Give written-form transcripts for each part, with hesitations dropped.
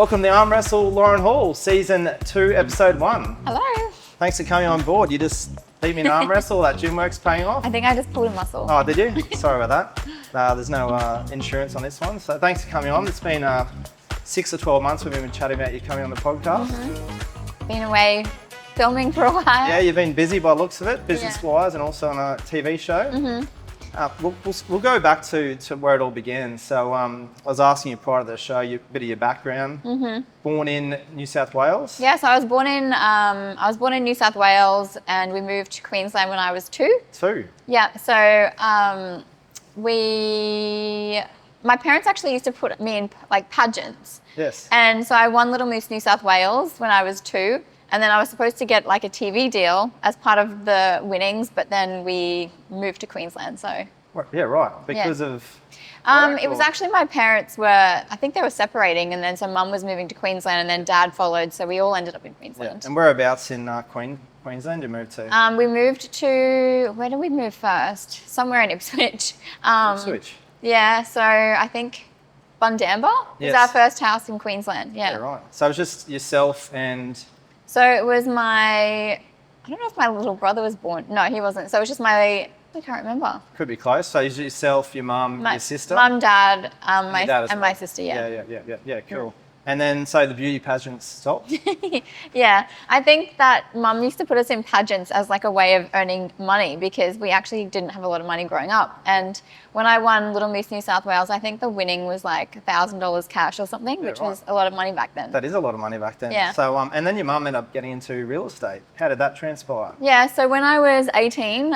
Welcome to Arm Wrestle, Lauren Hall, Season 2, Episode 1. Hello. Thanks for coming on board. You just beat me in arm wrestle. That gym work's paying off. I think I just pulled a muscle. Oh, did you? Sorry about that. There's no insurance on this one. So thanks for coming on. It's been 6 or 12 months we've been chatting about you coming on the podcast. Mm-hmm. Been away filming for a while. Yeah, you've been busy by the looks of it, business-wise, and also on a TV show. Mm-hmm. We'll go back to where it all began. So I was asking you prior to the show a bit of your background. Mm-hmm. Born in New South Wales? Yeah, so I was born in New South Wales, and we moved to Queensland when I was 2. 2? Yeah, so my parents actually used to put me in like pageants. Yes. And so I won Little Miss New South Wales when I was 2. And then I was supposed to get like a TV deal as part of the winnings, but then we moved to Queensland. So yeah, right. Because of it was actually my parents I think they were separating, and then so Mum was moving to Queensland, and then Dad followed. So we all ended up in Queensland. Yeah. And whereabouts in Queensland did you move to? We moved to, where did we move first? Somewhere in Ipswich. Ipswich. Yeah. So I think Bundamba was our first house in Queensland. Yeah. Yeah, right. So it was just yourself and. So it was I don't know if my little brother was born. No, he wasn't. So it was just I can't remember. Could be close. So it's yourself, your mum, your sister? Mum, Dad, my sister, Yeah, cool. And then, so the beauty pageants stopped? Yeah, I think that Mum used to put us in pageants as like a way of earning money, because we actually didn't have a lot of money growing up. And when I won Little Miss New South Wales, I think the winning was like $1,000 cash or something, which was a lot of money back then. That is a lot of money back then. Yeah. So, and then your mum ended up getting into real estate. How did that transpire? Yeah, so when I was 18,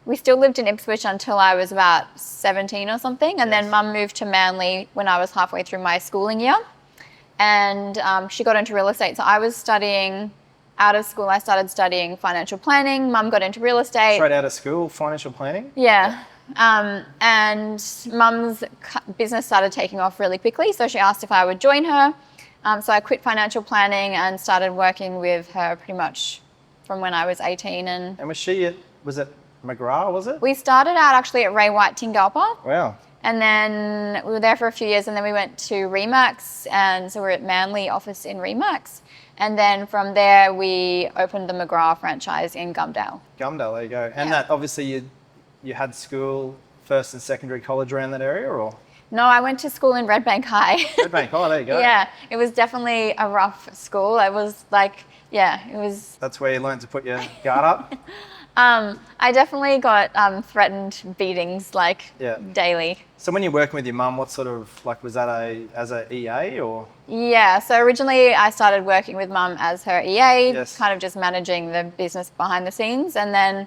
we still lived in Ipswich until I was about 17 or something. And then Mum moved to Manly when I was halfway through my schooling year. And she got into real estate. So I was studying out of school. I started studying financial planning. Mum got into real estate. Straight out of school, financial planning? Yeah. And Mum's business started taking off really quickly. So she asked if I would join her. So I quit financial planning and started working with her pretty much from when I was 18. And was it McGrath, was it? We started out actually at Ray White Tingalpa. Wow. And then we were there for a few years, and then we went to Remax, and so we're at Manly office in Remax. And then from there, we opened the McGrath franchise in Gumdale. Gumdale, there you go. And that, obviously, you had school, first and secondary college around that area, or? No, I went to school in Redbank High. Redbank High, there you go. Yeah, it was definitely a rough school. It was like, it was... That's where you learned to put your guard up? I definitely got threatened beatings daily. So when you're working with your mum, what sort of, was that as a EA or? Yeah, so originally I started working with Mum as her EA, kind of just managing the business behind the scenes. And then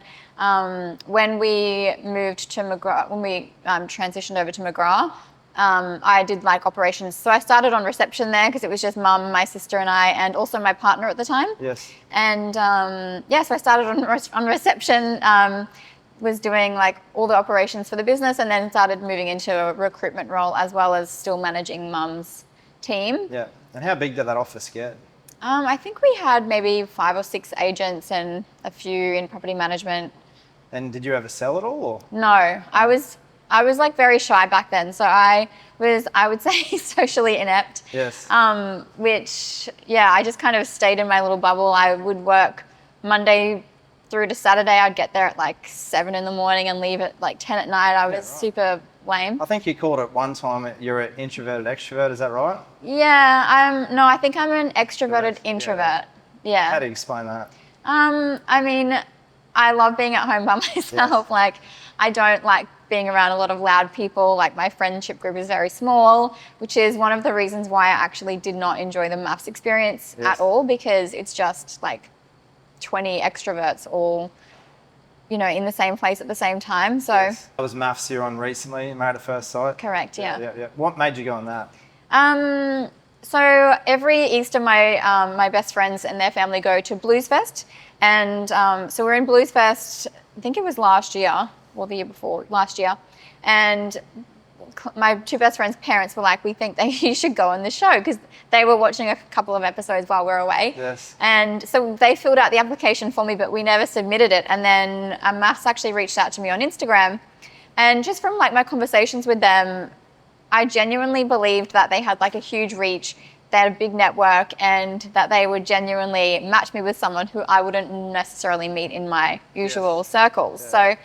when we moved to McGrath, when we transitioned over to McGrath, I did operations. So I started on reception there because it was just Mum, my sister and I, and also my partner at the time. Yes. And so I started on reception, was doing all the operations for the business, and then started moving into a recruitment role as well as still managing Mum's team. Yeah. And how big did that office get? I think we had maybe 5 or 6 agents and a few in property management. And did you ever sell it all, or? No, I was very shy back then, so I would say socially inept. Yes. Which I just kind of stayed in my little bubble. I would work Monday through to Saturday. I'd get there at 7 in the morning and leave at 10 at night. I was super lame. I think you called it one time you're an introverted extrovert, is that right? Yeah, I think I'm an extroverted introvert. Yeah. How do you explain that? I mean, I love being at home by myself. Yes. I don't like being around a lot of loud people. My friendship group is very small, which is one of the reasons why I actually did not enjoy the MAFS experience at all, because it's just 20 extroverts all, in the same place at the same time. So I was MAFS you're on recently, Married at First Sight. Correct, yeah. What made you go on that? So every Easter, my best friends and their family go to Blues Fest, and so we're in Blues Fest. I think it was last year or the year before, last year, and my 2 best friends' parents were like, we think that you should go on the show, because they were watching a couple of episodes while we were away. Yes. And so they filled out the application for me, but we never submitted it. And then MAFS actually reached out to me on Instagram, and just from my conversations with them, I genuinely believed that they had like a huge reach, they had a big network, and that they would genuinely match me with someone who I wouldn't necessarily meet in my usual circles. So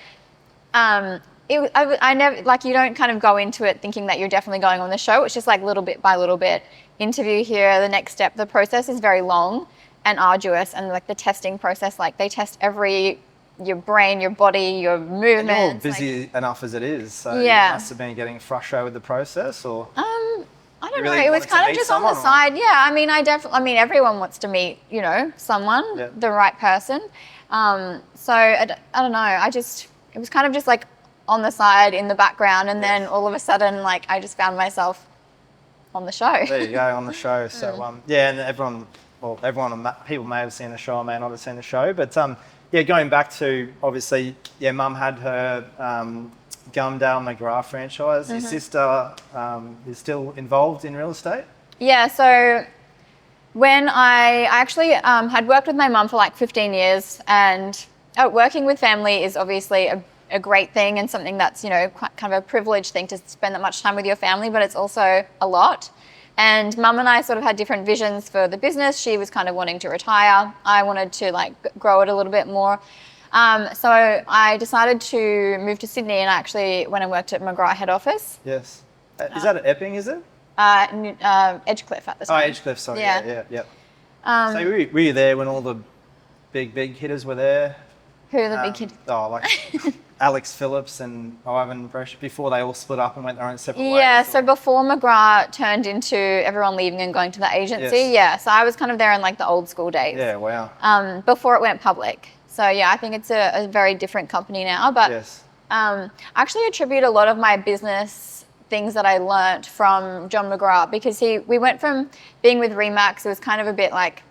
I never, like, you don't kind of go into it thinking that you're definitely going on the show. It's just like little bit by little bit, interview here, the next step. The process is very long and arduous, and like the testing process, like they test your brain, your body, your movements. And you're busy enough as it is, so you must have been getting frustrated with the process, or? I don't know. It was kind of just on the side. Yeah, I mean, everyone wants to meet, someone, the right person. So I don't know. It was kind of just like on the side in the background, and then all of a sudden, like, I just found myself on the show. There you go, on the show. So and people may have seen the show, or may not have seen the show, but going back to, obviously, Mum had her Gumdale McGrath franchise. Your sister is still involved in real estate? Yeah, so when I actually had worked with my mum for like 15 years, and working with family is obviously a great thing, and something that's, quite kind of a privileged thing to spend that much time with your family, but it's also a lot. And Mum and I sort of had different visions for the business. She was kind of wanting to retire. I wanted to like grow it a little bit more. So I decided to move to Sydney, and I actually went and worked at McGrath head office. Yes. Is that at Epping, is it? Edgecliff at the time. Oh, Edgecliff, sorry. Yeah. So were you there when all the big hitters were there? Who are the big hitters? Oh, like Alex Phillips and Ivan Bresh, before they all split up and went their own separate ways? Yeah, so before McGrath turned into everyone leaving and going to the agency, so I was kind of there in like the old school days. Yeah, wow. Before it went public. So I think it's a very different company now. But I actually attribute a lot of my business things that I learnt from John McGrath, because we went from being with Remax, it was kind of a bit like,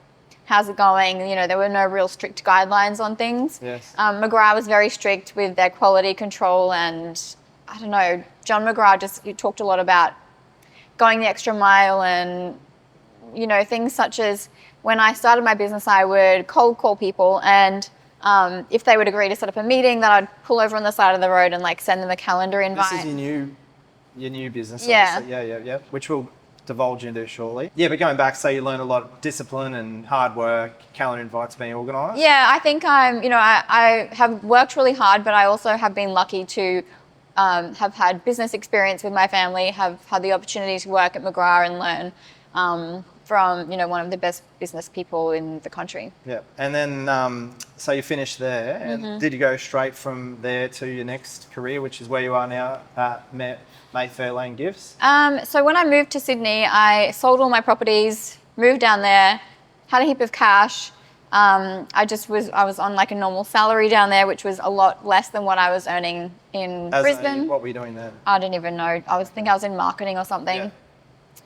how's it going? There were no real strict guidelines on things. Yes. McGrath was very strict with their quality control, and I don't know, John McGrath he talked a lot about going the extra mile, and things such as, when I started my business, I would cold call people, and if they would agree to set up a meeting, that I'd pull over on the side of the road and like send them a calendar invite. This is your new business, obviously. Yeah. Which we'll divulge into shortly. Yeah, but going back, so you learn a lot of discipline and hard work, calendar invites being organised. Yeah, I think I have worked really hard, but I also have been lucky to have had business experience with my family, have had the opportunity to work at McGrath and learn from one of the best business people in the country. Yeah, and then so you finished there, and did you go straight from there to your next career, which is where you are now at Mayfair Lane Gifts? So when I moved to Sydney, I sold all my properties, moved down there, had a heap of cash. I was on like a normal salary down there, which was a lot less than what I was earning in Brisbane. What were you doing then? I don't even know. I think I was in marketing or something. Yeah.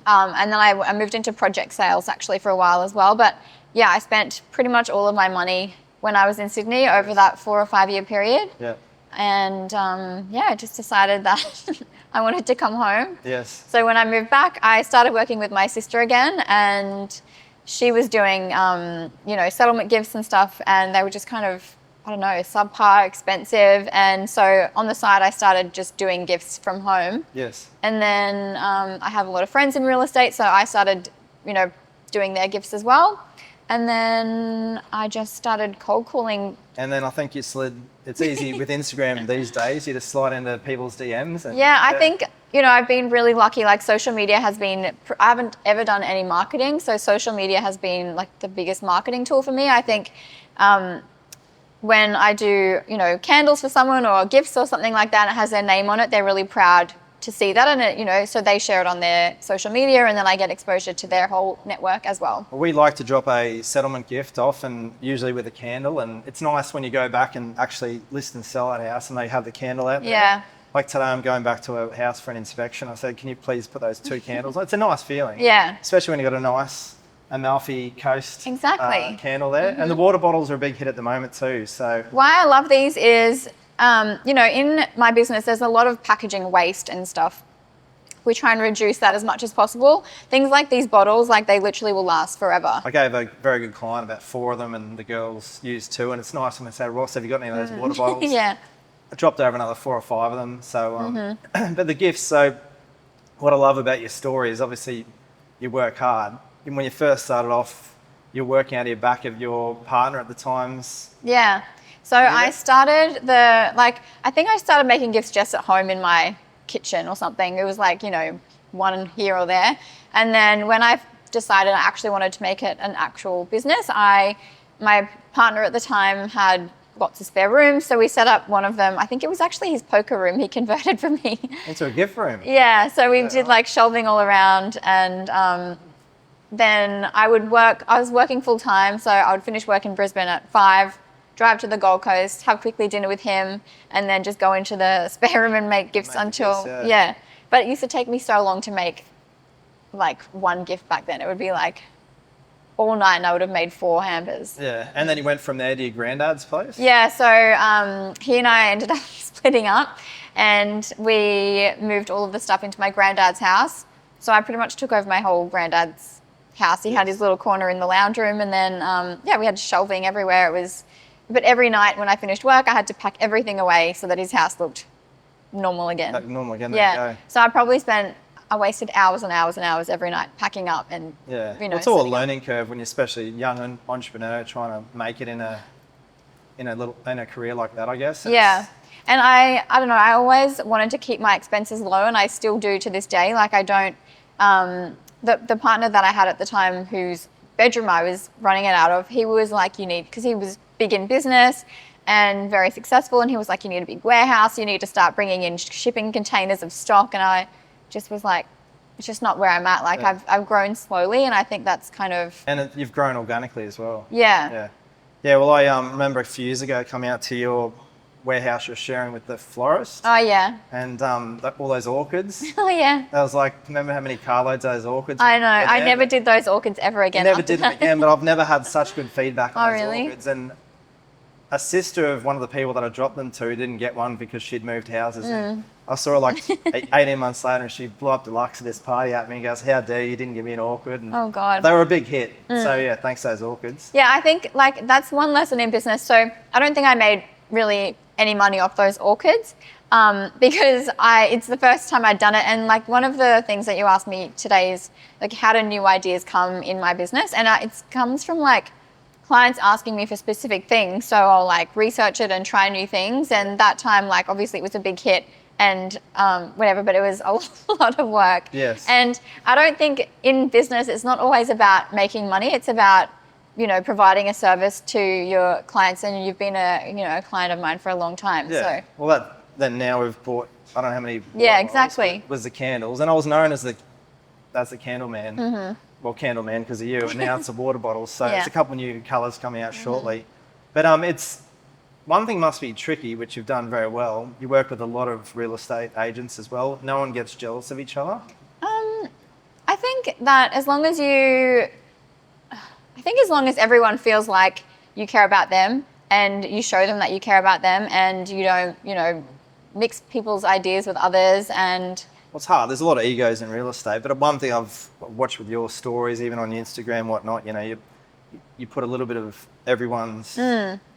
And then I moved into project sales actually for a while as well. But yeah, I spent pretty much all of my money when I was in Sydney over that 4 or 5 year period. Yeah. And I just decided that I wanted to come home. Yes. So when I moved back, I started working with my sister again, and she was doing, settlement gifts and stuff, and they were just kind of, subpar, expensive. And so on the side, I started just doing gifts from home. Yes. And then I have a lot of friends in real estate, so I started, doing their gifts as well. And then I just started cold calling. And then I think you slid, it's easy with Instagram these days, you just slide into people's DMs. I think, I've been really lucky. Like, social media has been, I haven't ever done any marketing, so social media has been like the biggest marketing tool for me. I think when I do, candles for someone or gifts or something like that, and it has their name on it, they're really proud to see that, and so they share it on their social media, and then I get exposure to their whole network as well. We like to drop a settlement gift off, and usually with a candle, and it's nice when you go back and actually list and sell at a house and they have the candle out there. Yeah. Like today, I'm going back to a house for an inspection. I said, can you please put those 2 candles on? It's a nice feeling. Yeah. Especially when you've got a nice Amalfi Coast candle there. And the water bottles are a big hit at the moment too. So why I love these is, in my business, there's a lot of packaging waste and stuff. We try and reduce that as much as possible. Things like these bottles, like, they literally will last forever. I gave a very good client about 4 of them, and the girls used 2. And it's nice when they say, Ross, have you got any of those water bottles? Yeah. I dropped over another 4 or 5 of them. So, but the gifts, so what I love about your story is obviously you work hard. And when you first started off, you're working out of your back of your partner at the times. Yeah. So I started I think I started making gifts just at home in my kitchen or something. It was like, one here or there. And then when I decided I actually wanted to make it an actual business, my partner at the time had lots of spare rooms. So we set up one of them. I think it was actually his poker room he converted for me. Into a gift room? Yeah. So we did like shelving all around, and then I was working full time. So I would finish work in Brisbane at 5, drive to the Gold Coast, have quickly dinner with him, and then just go into the spare room and make gifts until, yeah. But it used to take me so long to make like one gift back then. It would be like all night and I would have made 4 hampers. Yeah. And then you went from there to your granddad's place? Yeah. So he and I ended up splitting up, and we moved all of the stuff into my granddad's house. So I pretty much took over my whole granddad's house. He had his little corner in the lounge room, and then, we had shelving everywhere. But every night when I finished work, I had to pack everything away so that his house looked normal again. Like normal again. Yeah. There you go. So I wasted hours and hours and hours every night packing up and, it's all a learning curve when you're especially a young entrepreneur trying to make it in a career like that, I guess. Yeah. And I don't know, I always wanted to keep my expenses low, and I still do to this day. Like I don't, the partner that I had at the time whose bedroom I was running it out of, he was like, because he was big in business and very successful, and he was like, you need a big warehouse, you need to start bringing in shipping containers of stock, and I just was like, it's just not where I'm at. Like I've grown slowly, and I think that's kind of... And you've grown organically as well. Yeah. Yeah, well, I remember a few years ago coming out to your warehouse you're sharing with the florist. Oh, yeah. And all those orchids. Oh, yeah. I was like, remember how many carloads those orchids I know. I never did those orchids ever again. Never did them again, but I've never had such good feedback on those really? orchids. And a sister of one of the people that I dropped them to didn't get one because she'd moved houses. And I saw her like 18 months later, and she blew up deluxe at this party at me and goes, how dare you didn't give me an orchid? And oh, God. they were a big hit. So, yeah, thanks to those orchids. Yeah, I think like that's one lesson in business. So I don't think I made really any money off those orchids because it's the first time I'd done it. And like one of the things that you asked me today is like, how do new ideas come in my business? And it comes from like clients asking me for specific things. So I'll like research it and try new things. And that time, like obviously it was a big hit and whatever, but it was a lot of work. Yes. And I don't think in business, it's not always about making money. It's about, providing a service to your clients, and you've been a client of mine for a long time. Yeah. So. Well, then now we've bought, I don't know how many. Yeah, exactly. Was the candles. And I was known as the candle man. Mm-hmm. Well, candle man because of you. And now it's the water bottles. So it's a couple of new colours coming out shortly. But it's one thing must be tricky, which you've done very well. You work with a lot of real estate agents as well. No one gets jealous of each other. I think that as long as everyone feels like you care about them and you show them that you care about them and you don't, mix people's ideas with others and... Well, it's hard. There's a lot of egos in real estate, but one thing I've watched with your stories, even on your Instagram, whatnot, you put a little bit of everyone's,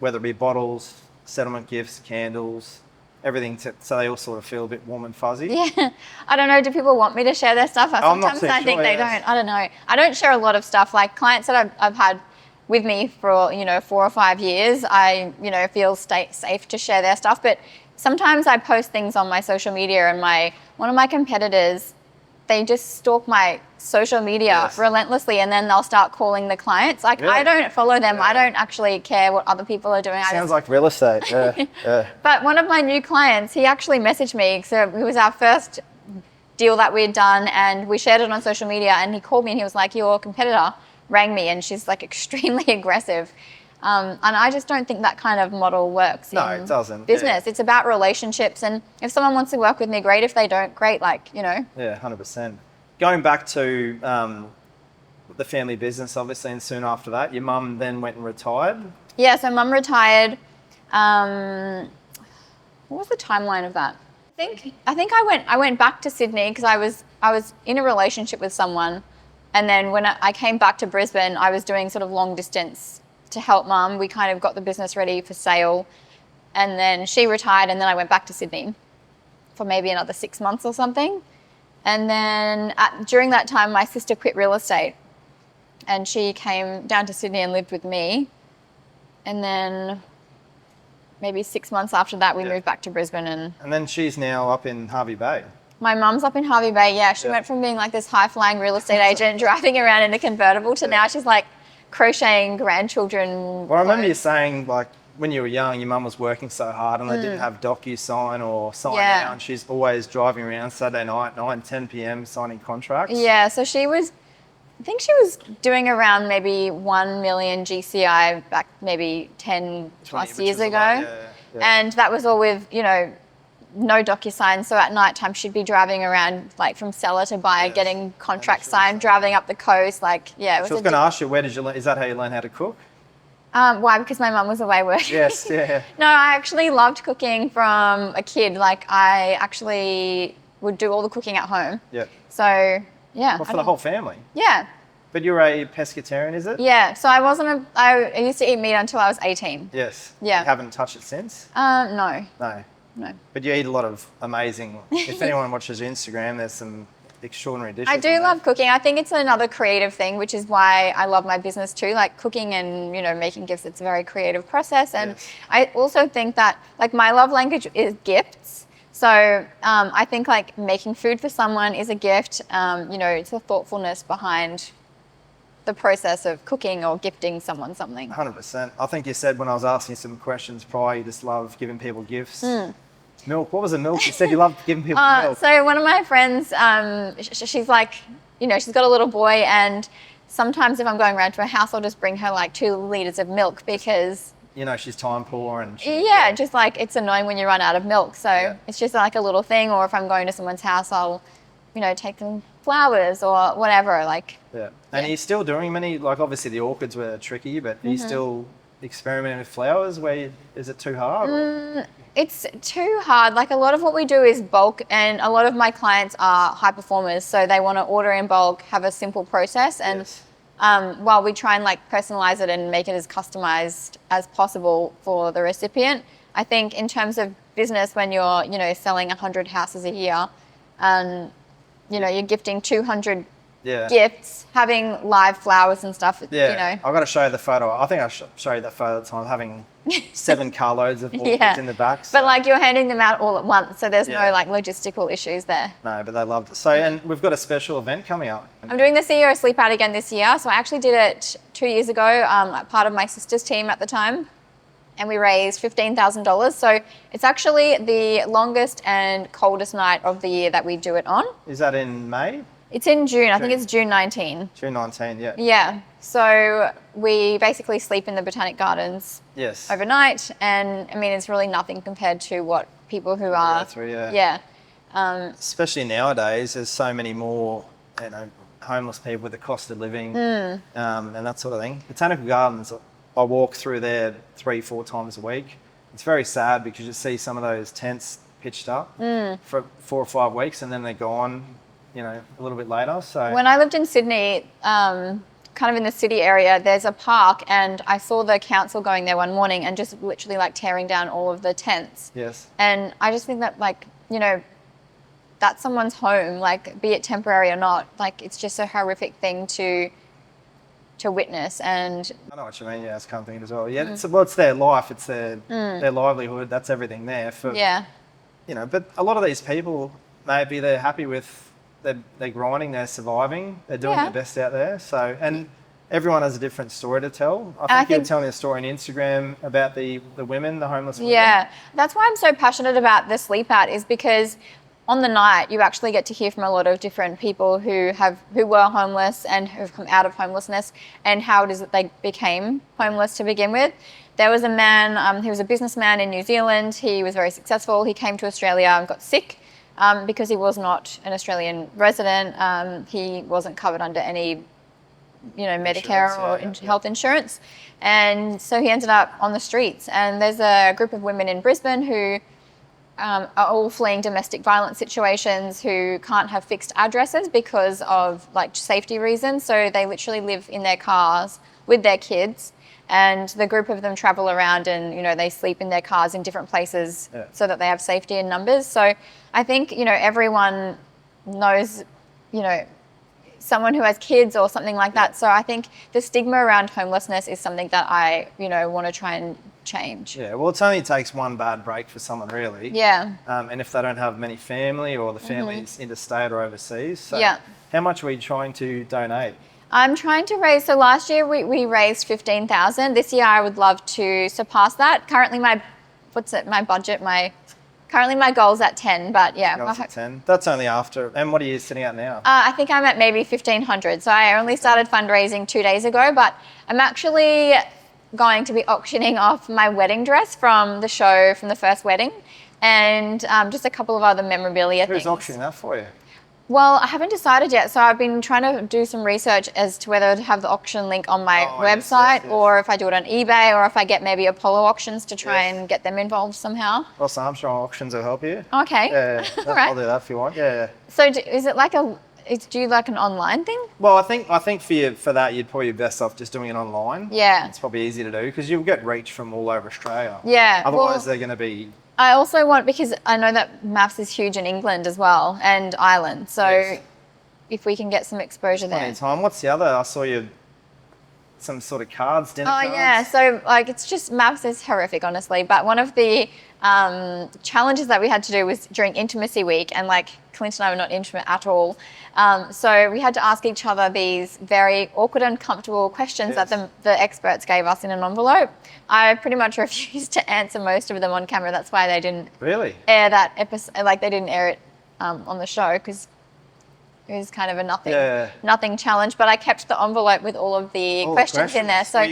whether it be bottles, settlement gifts, candles, everything, so they all sort of feel a bit warm and fuzzy. Yeah, I don't know. Do people want me to share their stuff? Sometimes I think they don't. I don't know. I don't share a lot of stuff. Like clients that I've had with me for 4 or 5 years, I feel safe to share their stuff. But sometimes I post things on my social media, and one of my competitors, they just stalk my social media relentlessly, and then they'll start calling the clients. Like, really? I don't follow them. I don't actually care what other people are doing. Sounds like real estate. Yeah. But one of my new clients, he actually messaged me. So it was our first deal that we'd done, and we shared it on social media, and he called me and he was like, your competitor rang me, and she's like extremely aggressive. And I just don't think that kind of model works in it doesn't. business. Yeah. It's about relationships. And if someone wants to work with me, great. If they don't, great. Yeah, 100%. Going back to the family business, obviously, and soon after that, your mum then went and retired? Yeah, so mum retired. What was the timeline of that? I think I went back to Sydney because I was in a relationship with someone. And then when I came back to Brisbane, I was doing sort of long distance to help mum. We kind of got the business ready for sale, and then she retired, and then I went back to Sydney for maybe another 6 months or something. And then during that time, my sister quit real estate and she came down to Sydney and lived with me. And then maybe 6 months after that, we moved back to Brisbane. And then she's now up in Hervey Bay. My mum's up in Hervey Bay, yeah. She went from being like this high-flying real estate agent driving around in a convertible to now she's like crocheting grandchildren. Well, I remember you saying like when you were young, your mum was working so hard and they didn't have DocuSign or Sign Now, and she's always driving around Saturday night, 9, 10 p.m. signing contracts. Yeah, so I think she was doing around maybe 1 million GCI back maybe 10 plus years ago. And that was all with, no DocuSign. So at night time, she'd be driving around like from seller to buyer, getting contracts signed, driving up the coast. Like, yeah. I was going to ask you, where did you learn? Is that how you learn how to cook? Why? Because my mum was away working. Yes, yeah. No, I actually loved cooking from a kid. Like I actually would do all the cooking at home. Yeah. So, yeah. Well, for the whole family? Yeah. But you're a pescatarian, is it? Yeah. So I used to eat meat until I was 18. Yes. Yeah. You haven't touched it since? No. No. But you eat a lot of amazing, if anyone watches your Instagram, there's some extraordinary dishes. I do love cooking. I think it's another creative thing, which is why I love my business too. Like cooking and, making gifts, it's a very creative process. And I also think that like my love language is gifts. So I think like making food for someone is a gift. It's a thoughtfulness behind the process of cooking or gifting someone something. 100%. I think you said when I was asking you some questions prior, you just love giving people gifts. Milk. What was the milk? You said you loved giving people milk. So one of my friends, she's like, she's got a little boy, and sometimes if I'm going around to her house, I'll just bring her like 2 liters of milk because she's time poor and just like it's annoying when you run out of milk. So it's just like a little thing. Or if I'm going to someone's house, I'll take them flowers or whatever. Like And are you still doing many? Like obviously the orchids were tricky, but are you still experimenting with flowers? Is it too hard? It's too hard. Like a lot of what we do is bulk, and a lot of my clients are high performers, so they want to order in bulk, have a simple process, and while we try and like personalize it and make it as customized as possible for the recipient. I think in terms of business, when you're selling 100 houses a year, and you're gifting 200 gifts, having live flowers and stuff. I've got to show you the photo. I think I show you that photo at the time, having 7 carloads of orchids in the back. So. But like you're handing them out all at once, so there's no like logistical issues there. No, but they loved it. So, and we've got a special event coming up. I'm doing the CEO Sleepout again this year. So I actually did it 2 years ago, part of my sister's team at the time. And we raised $15,000. So it's actually the longest and coldest night of the year that we do it on. Is that in May? It's in June. I think it's June 19. June 19, yeah. Yeah. So we basically sleep in the Botanic Gardens overnight. And I mean, it's really nothing compared to what people who are... especially nowadays, there's so many more, homeless people with the cost of living and that sort of thing. Botanical Gardens, I walk through there 3-4 times a week. It's very sad because you see some of those tents pitched up for 4 or 5 weeks and then they're gone, a little bit later. So when I lived in Sydney, kind of in the city area, there's a park, and I saw the council going there one morning and just literally like tearing down all of the tents. Yes. And I just think that that's someone's home, like be it temporary or not, like it's just a horrific thing to witness. And I know what you mean. Yeah, it's coming as well. Yeah, it's their life, it's their livelihood. That's everything there for. But a lot of these people, maybe they're happy with they're grinding, they're surviving, they're doing their best out there. So and everyone has a different story to tell. I think you were telling a story on Instagram about the women, the homeless women. Yeah, that's why I'm so passionate about the Sleep Out, is because on the night, you actually get to hear from a lot of different people who were homeless and who've come out of homelessness, and how it is that they became homeless to begin with. There was a man, he was a businessman in New Zealand. He was very successful. He came to Australia and got sick because he was not an Australian resident. He wasn't covered under any, Medicare or health insurance. And so he ended up on the streets. And there's a group of women in Brisbane who are all fleeing domestic violence situations, who can't have fixed addresses because of like safety reasons. So they literally live in their cars with their kids, and the group of them travel around and, they sleep in their cars in different places so that they have safety in numbers. So I think, everyone knows, you know, someone who has kids or something like that. So I think the stigma around homelessness is something that I, you know, want to try and change. Yeah, well, it only takes one bad break for someone, really. Yeah. And if they don't have many family or the family's interstate or overseas. So Yeah. how much are we trying to donate? I'm trying to raise, so last year we raised 15,000. This year I would love to surpass that. Currently currently my goal's at 10, but yeah. Goals at 10. That's only after. And what are you sitting at now? I think I'm at maybe 1,500. So I only started fundraising 2 days ago, but I'm actually going to be auctioning off my wedding dress from the show, from the first wedding, and just a couple of other memorabilia things. Who's auctioning that for you? Well, I haven't decided yet. So I've been trying to do some research as to whether to have the auction link on my website or if I do it on eBay or if I get maybe Apollo auctions to try and get them involved somehow. Ross Armstrong Auctions will help you. Okay. Yeah, All right. I'll do that if you want. Yeah. So is it like do you like an online thing? Well, I think for that you'd probably be best off just doing it online. Yeah. It's probably easy to do because you'll get reach from all over Australia. Yeah. Otherwise, they're going to be. I also want, because I know that MAFS is huge in England as well and Ireland. So if we can get some exposure there. Time. What's the other? I saw you some sort of cards, dinner cards. Oh yeah, so like it's just MAFS is horrific, honestly. But one of the challenges that we had to do was during intimacy week, and like Clinton and I were not intimate at all. So we had to ask each other these very awkward and uncomfortable questions that the experts gave us in an envelope. I pretty much refused to answer most of them on camera. That's why they didn't air that episode. Like they didn't air it on the show because it was kind of a nothing challenge. But I kept the envelope with all of the questions in there. So well,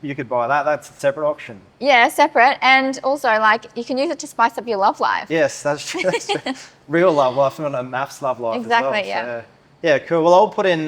you could buy that. That's a separate auction. Yeah, separate, and also like you can use it to spice up your love life. Yes, that's true. Real love life, not a MAFS love life. Exactly. As well. Yeah. So, yeah, cool. Well, I'll put in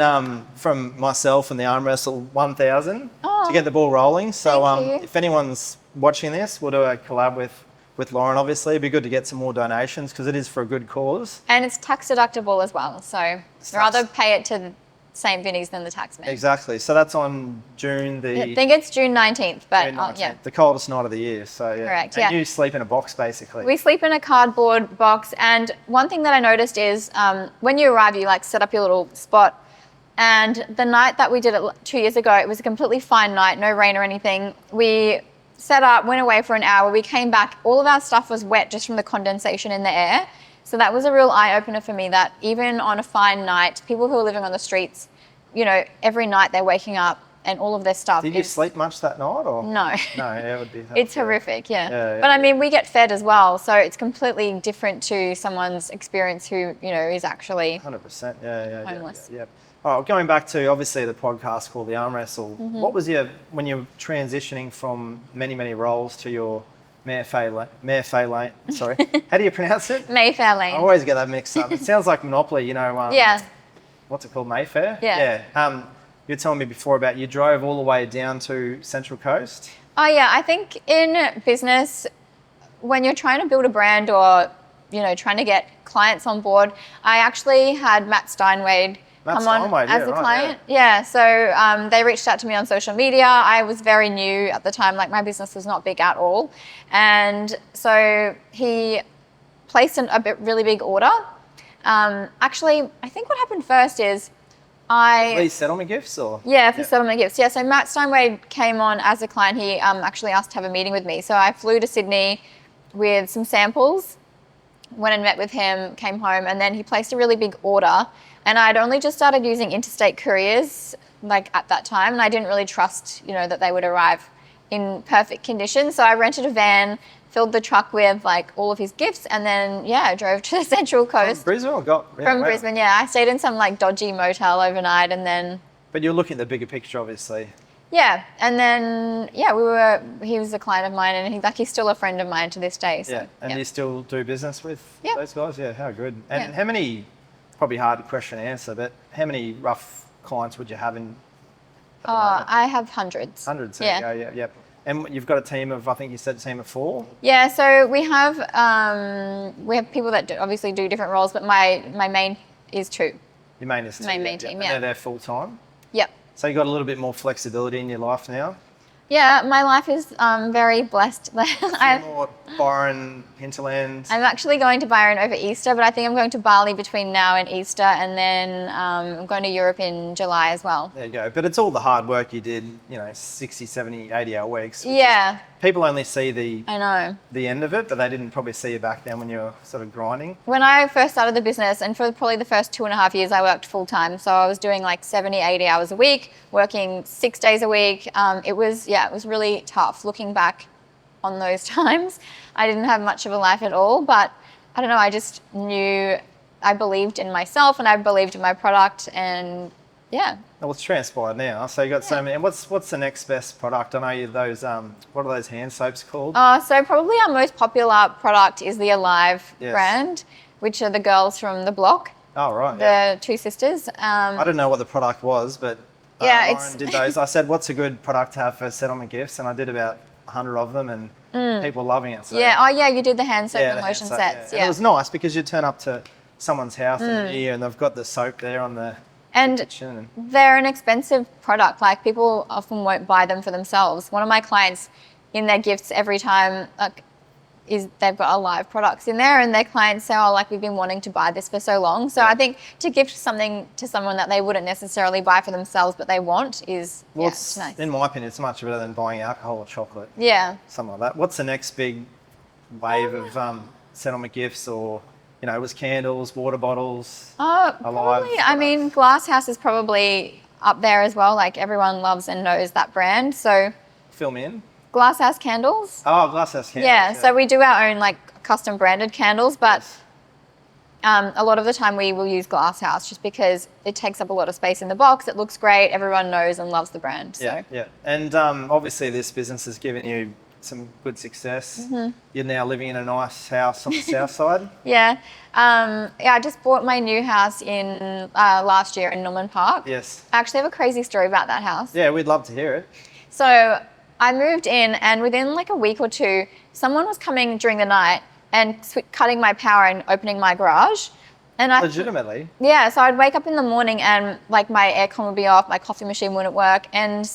from myself and the arm wrestle 1,000 to get the ball rolling. So if anyone's watching this, we'll do a collab with Lauren. Obviously, it'd be good to get some more donations because it is for a good cause. And it's tax deductible as well. So rather pay it to St. Vinny's than the taxman. Exactly. So that's on June I think it's June 19th, but June 19th, yeah. the coldest night of the year. So yeah. Correct. And you sleep in a box basically. We sleep in a cardboard box, and one thing that I noticed is when you arrive, you like set up your little spot. And the night that we did it 2 years ago, it was a completely fine night, no rain or anything. We set up, went away for an hour. We came back. All of our stuff was wet just from the condensation in the air. So that was a real eye-opener for me that even on a fine night, people who are living on the streets, you know, every night they're waking up and all of their stuff. Did you sleep much that night? Or? No. No, it would be. It's horrific, yeah. But I mean, we get fed as well. So it's completely different to someone's experience who, you know, is actually 100%. homeless. Yeah. All right, going back to obviously the podcast called The Arm Wrestle, what was when you're transitioning from many roles to your Mayfair Lane, sorry. How do you pronounce it? Mayfair Lane. I always get that mixed up. It sounds like Monopoly, you know. Yeah. What's it called, Mayfair? Yeah. You were telling me before about you drove all the way down to Central Coast. Oh yeah, I think in business, when you're trying to build a brand or, you know, trying to get clients on board, I actually had Matt Steinwade come on as a client. Yeah, so they reached out to me on social media. I was very new at the time, like my business was not big at all. And so he placed a really big order. Actually, I think what happened first is These settlement gifts or? Yeah, for settlement gifts. Yeah, so Matt Steinwade came on as a client. He actually asked to have a meeting with me. So I flew to Sydney with some samples, went and met with him, came home, and then he placed a really big order. And I'd only just started using interstate couriers like at that time, and I didn't really trust, you know, that they would arrive in perfect condition. So I rented a van, filled the truck with like all of his gifts, and then I drove to the Central Coast. From Brisbane From Brisbane, yeah. I stayed in some like dodgy motel overnight, and then. But you're looking at the bigger picture, obviously. Yeah, and then he was a client of mine, and he's still a friend of mine to this day. So, and you still do business with those guys? Yeah, how good. And how many? Probably hard question to answer, but how many rough clients would you have in? I have hundreds. Hundreds. Yeah. And you've got a team of, I think you said a team of 4? Yeah, so we have people that obviously do different roles, but my main is 2. Your main is 2? My main team, And they're there full time? Yep. So you got a little bit more flexibility in your life now? Yeah, my life is very blessed. More Byron, hinterland. I'm actually going to Byron over Easter, but I think I'm going to Bali between now and Easter, and then I'm going to Europe in July as well. There you go. But it's all the hard work you did, 60, 70, 80-hour weeks. Yeah. People only see the end of it, but they didn't probably see you back then when you were sort of grinding. When I first started the business, and for probably the first 2.5 years, I worked full time. So I was doing like 70, 80 hours a week, working 6 days a week. It was really tough looking back on those times. I didn't have much of a life at all, but I don't know, I just knew I believed in myself and I believed in my product, and yeah. Well, it's transpired now. So you got so many. And what's the next best product? I know you those. What are those hand soaps called? So probably our most popular product is the Alive brand, which are the girls from the block. Oh right. The two sisters. I don't know what the product was, but Lauren did those. I said, "What's a good product to have for settlement gifts?" And I did about 100 of them, and people were loving it. So, you did the hand soap and lotion sets. And it was nice because you turn up to someone's house in a year and they've got the soap there on the kitchen. They're an expensive product. Like, people often won't buy them for themselves. One of my clients, in their gifts every time, they've got Alive products in there, and their clients say, we've been wanting to buy this for so long. So I think to gift something to someone that they wouldn't necessarily buy for themselves but they want is it's nice. In my opinion, it's much better than buying alcohol or chocolate. Yeah. Something like that. What's the next big wave of settlement gifts, or it was candles, water bottles? Probably. I mean, Glass House is probably up there as well. Like, everyone loves and knows that brand. So fill me in. Glass House candles. Oh, Glass House candles. Yeah, so we do our own custom branded candles, but a lot of the time we will use Glass House just because it takes up a lot of space in the box. It looks great. Everyone knows and loves the brand. So. Yeah. And obviously this business has given you some good success. Mm-hmm. You're now living in a nice house on the south side. Yeah. I just bought my new house in last year in Norman Park. Yes. I actually have a crazy story about that house. Yeah, we'd love to hear it. So I moved in, and within a week or two, someone was coming during the night and cutting my power and opening my garage. And Legitimately? Yeah, so I'd wake up in the morning and my aircon would be off, my coffee machine wouldn't work, and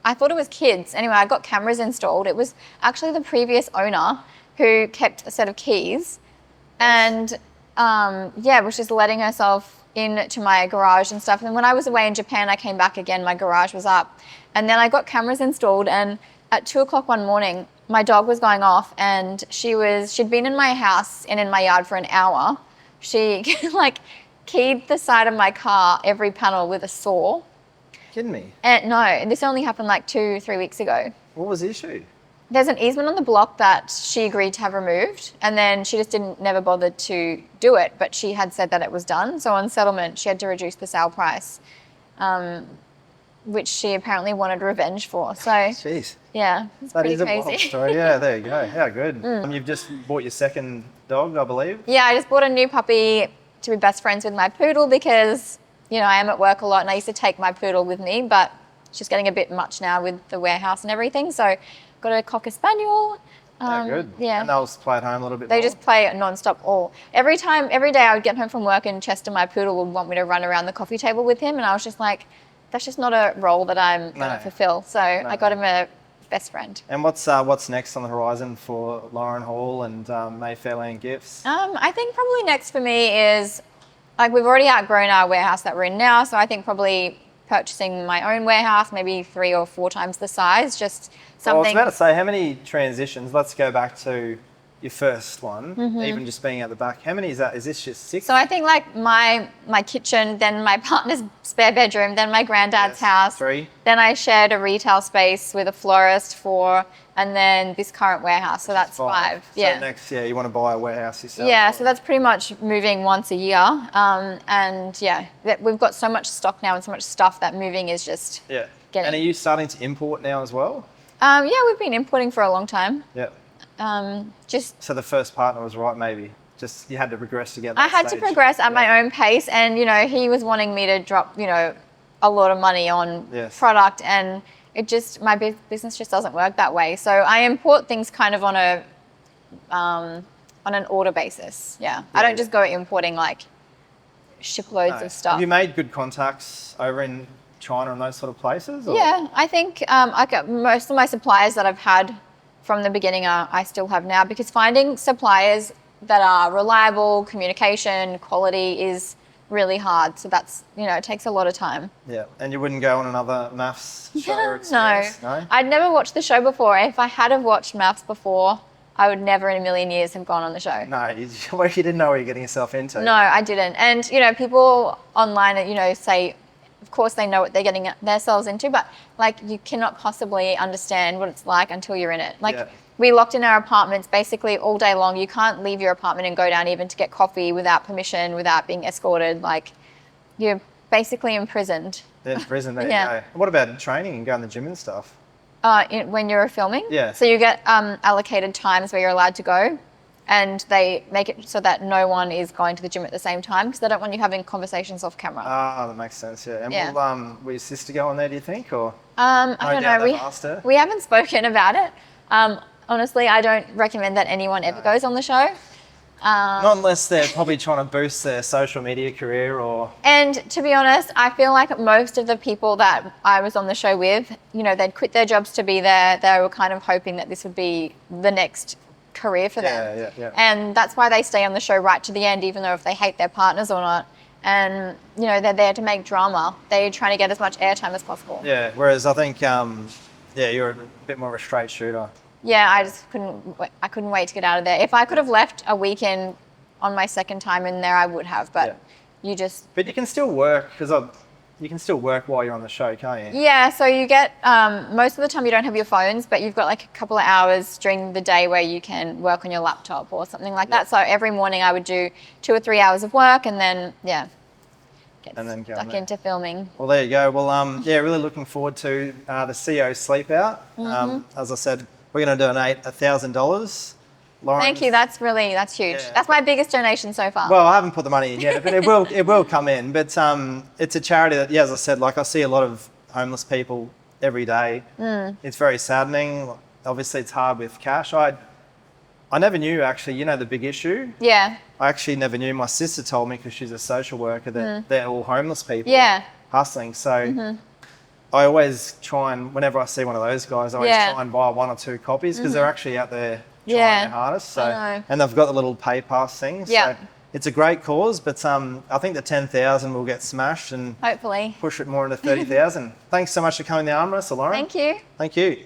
I thought it was kids. Anyway, I got cameras installed. It was actually the previous owner who kept a set of keys, and was just letting herself into my garage and stuff. And when I was away in Japan, I came back again, my garage was up. And then I got cameras installed, and at 2:00 one morning, my dog was going off, and she'd been in my house and in my yard for an hour. She keyed the side of my car, every panel, with a saw. Kidding me? And no, this only happened 2-3 weeks ago. What was the issue? There's an easement on the block that she agreed to have removed, and then she just never bothered to do it, but she had said that it was done. So on settlement, she had to reduce the sale price, which she apparently wanted revenge for. So, jeez. Yeah, it's pretty crazy. That is a wild story. Yeah, there you go. How good. You've just bought your second dog, I believe? Yeah, I just bought a new puppy to be best friends with my poodle because, I am at work a lot, and I used to take my poodle with me, but she's getting a bit much now with the warehouse and everything. So got a Cocker Spaniel. Good. Yeah. And they'll play at home a little bit They more? just play non-stop every day I would get home from work and Chester, my poodle, would want me to run around the coffee table with him, and I was just like, that's just not a role that I'm going to fulfill. So I got him a best friend. And what's next on the horizon for Lauren Hall and Mayfair Lane Gifts? I think probably next for me is, we've already outgrown our warehouse that we're in now, so I think probably purchasing my own warehouse, maybe 3 or 4 times the size, just something. Well, I was about to say, how many transitions? Let's go back to your first one, even just being at the back. How many is that? Is this just 6? So I think my kitchen, then my partner's spare bedroom, then my granddad's house. 3. Then I shared a retail space with a florist, 4, and then this current warehouse. So that's 5. So next, you want to buy a warehouse yourself. Yeah, so that's pretty much moving once a year. We've got so much stock now and so much stuff that moving is just getting. And are you starting to import now as well? We've been importing for a long time. Yeah. So the first partner was right, maybe. Just you had to progress together. I had to progress at my own pace, and he was wanting me to drop a lot of money on product, and it just, my business just doesn't work that way. So I import things kind of on an order basis. I don't just go importing shiploads of stuff. Have you made good contacts over in China and those sort of places? Or? Yeah, I think most of my suppliers that I've had from the beginning I still have now, because finding suppliers that are reliable, communication, quality is really hard. So that's, it takes a lot of time. Yeah, and you wouldn't go on another MAFS show or experience? No. I'd never watched the show before. If I had have watched MAFS before, I would never in a million years have gone on the show. No, you didn't know what you're getting yourself into. No, I didn't. And, people online, say, of course they know what they're getting themselves into, but like you cannot possibly understand what it's like until you're in it. Like we locked in our apartments basically all day long. You can't leave your apartment and go down even to get coffee without permission, without being escorted. Like you're basically imprisoned. In prison, there you go. What about training and going to the gym and stuff? When you're filming? Yeah. So you get allocated times where you're allowed to go, and they make it so that no one is going to the gym at the same time because they don't want you having conversations off camera. Ah, that makes sense, yeah. And will your sister go on there, do you think? Or I don't know. We haven't spoken about it. Honestly, I don't recommend that anyone ever goes on the show. Not unless they're probably trying to boost their social media career or... And to be honest, I feel like most of the people that I was on the show with, they'd quit their jobs to be there. They were kind of hoping that this would be the next career for them. Yeah. And that's why they stay on the show right to the end, even though if they hate their partners or not. And, they're there to make drama. They're trying to get as much airtime as possible. Yeah, whereas I think, you're a bit more of a straight shooter. Yeah, I couldn't wait to get out of there. If I could have left a weekend on my second time in there, I would have, but But you can still work, because you can still work while you're on the show, can't you? Yeah, so you get, most of the time you don't have your phones, but you've got like a couple of hours during the day where you can work on your laptop or something like that. So every morning I would do 2 or 3 hours of work and then, get stuck into filming. Well, there you go. Well, really looking forward to the CEO Sleepout. As I said, we're going to donate $1,000. Thank you. That's huge. Yeah. That's my biggest donation so far. Well, I haven't put the money in yet, but it will come in. But it's a charity that, as I said, like I see a lot of homeless people every day. It's very saddening. Obviously, it's hard with cash. I never knew, actually, the big issue. Yeah. I actually never knew. My sister told me, because she's a social worker, that they're all homeless people. Hustling. So I always try and, whenever I see one of those guys, I always try and buy 1 or 2 copies, because they're actually out there trying their hardest. So, and they've got the little pay pass thing. So it's a great cause, but I think the 10,000 will get smashed and hopefully push it more into 30,000. Thanks so much for coming to the arm wrestle, Lauren. Thank you. Thank you.